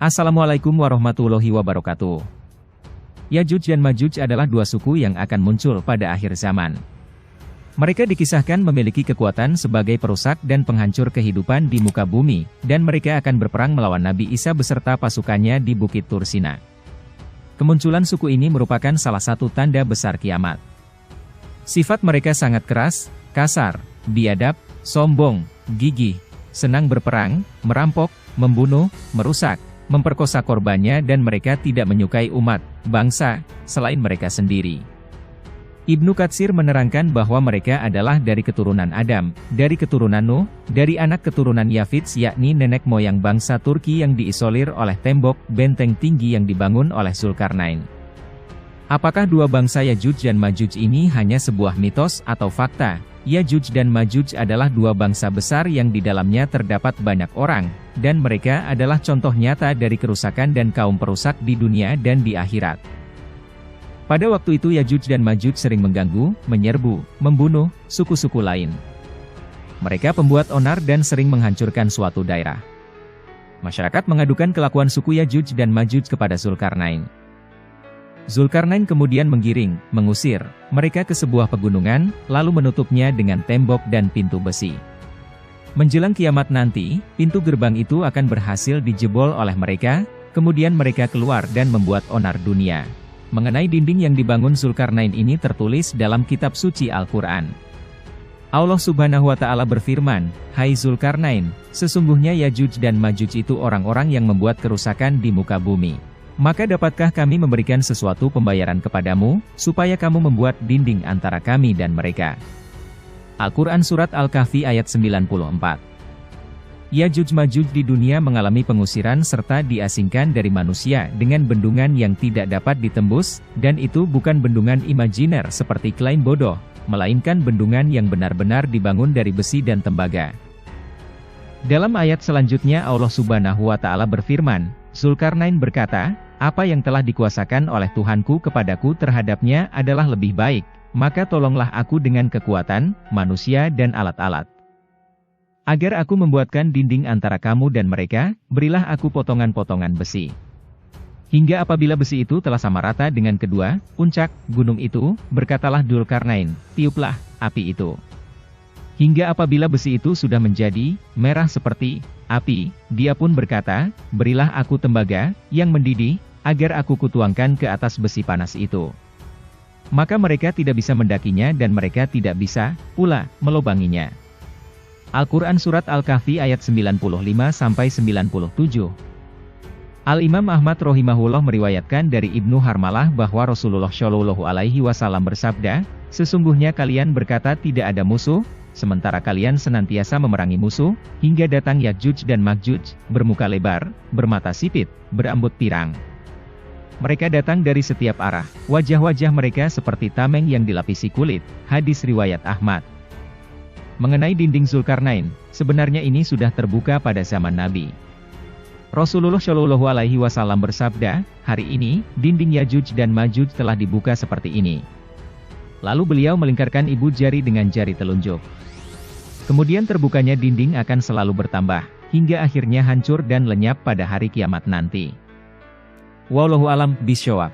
Assalamualaikum warahmatullahi wabarakatuh. Yajuj dan Majuj adalah dua suku yang akan muncul pada akhir zaman. Mereka dikisahkan memiliki kekuatan sebagai perusak dan penghancur kehidupan di muka bumi, dan mereka akan berperang melawan Nabi Isa beserta pasukannya di Bukit Tursina. Kemunculan suku ini merupakan salah satu tanda besar kiamat. Sifat mereka sangat keras, kasar, biadab, sombong, gigih, senang berperang, merampok, membunuh, merusak, memperkosa korbannya, dan mereka tidak menyukai umat, bangsa, selain mereka sendiri. Ibnu Katsir menerangkan bahwa mereka adalah dari keturunan Adam, dari keturunan Nuh, dari anak keturunan Yafits yakni nenek moyang bangsa Turki yang diisolir oleh tembok benteng tinggi yang dibangun oleh Zulkarnain. Apakah dua bangsa Yajuj dan Majuj ini hanya sebuah mitos atau fakta? Yajuj dan Majuj adalah dua bangsa besar yang di dalamnya terdapat banyak orang, dan mereka adalah contoh nyata dari kerusakan dan kaum perusak di dunia dan di akhirat. Pada waktu itu Yajuj dan Majuj sering mengganggu, menyerbu, membunuh suku-suku lain. Mereka pembuat onar dan sering menghancurkan suatu daerah. Masyarakat mengadukan kelakuan suku Yajuj dan Majuj kepada Zulkarnain. Zulkarnain kemudian mengusir mereka ke sebuah pegunungan, lalu menutupnya dengan tembok dan pintu besi. Menjelang kiamat nanti, pintu gerbang itu akan berhasil dijebol oleh mereka, kemudian mereka keluar dan membuat onar dunia. Mengenai dinding yang dibangun Zulkarnain ini tertulis dalam kitab suci Al-Quran. Allah Subhanahu wa Ta'ala berfirman, "Hai Zulkarnain, sesungguhnya Yajuj dan Majuj itu orang-orang yang membuat kerusakan di muka bumi. Maka dapatkah kami memberikan sesuatu pembayaran kepadamu, supaya kamu membuat dinding antara kami dan mereka?" Al-Quran Surat Al-Kahfi ayat 94. Yajuj Majuj di dunia mengalami pengusiran serta diasingkan dari manusia dengan bendungan yang tidak dapat ditembus, dan itu bukan bendungan imajiner seperti klaim bodoh, melainkan bendungan yang benar-benar dibangun dari besi dan tembaga. Dalam ayat selanjutnya Allah Subhanahu wa Ta'ala berfirman, Zulkarnain berkata, "Apa yang telah dikuasakan oleh Tuhanku kepadaku terhadapnya adalah lebih baik, maka tolonglah aku dengan kekuatan, manusia dan alat-alat. Agar aku membuatkan dinding antara kamu dan mereka, berilah aku potongan-potongan besi. Hingga apabila besi itu telah sama rata dengan kedua puncak gunung itu, berkatalah Zulkarnain, tiuplah api itu. Hingga apabila besi itu sudah menjadi merah seperti api, dia pun berkata, berilah aku tembaga yang mendidih, agar aku kutuangkan ke atas besi panas itu. Maka mereka tidak bisa mendakinya dan mereka tidak bisa pula melubanginya." Al-Quran Surat Al-Kahfi ayat 95-97. Al-Imam Ahmad rahimahullah meriwayatkan dari Ibnu Harmalah bahwa Rasulullah Shallallahu Alaihi Wasallam bersabda, "Sesungguhnya kalian berkata tidak ada musuh, sementara kalian senantiasa memerangi musuh, hingga datang Yajuj dan Majuj, bermuka lebar, bermata sipit, berambut pirang. Mereka datang dari setiap arah, wajah-wajah mereka seperti tameng yang dilapisi kulit." Hadis riwayat Ahmad. Mengenai dinding Zulkarnain, sebenarnya ini sudah terbuka pada zaman Nabi. Rasulullah Shallallahu Alaihi Wasallam bersabda, "Hari ini, dinding Yajuj dan Majuj telah dibuka seperti ini." Lalu beliau melingkarkan ibu jari dengan jari telunjuk. Kemudian terbukanya dinding akan selalu bertambah, hingga akhirnya hancur dan lenyap pada hari kiamat nanti. Wallahu a'lam bishawab.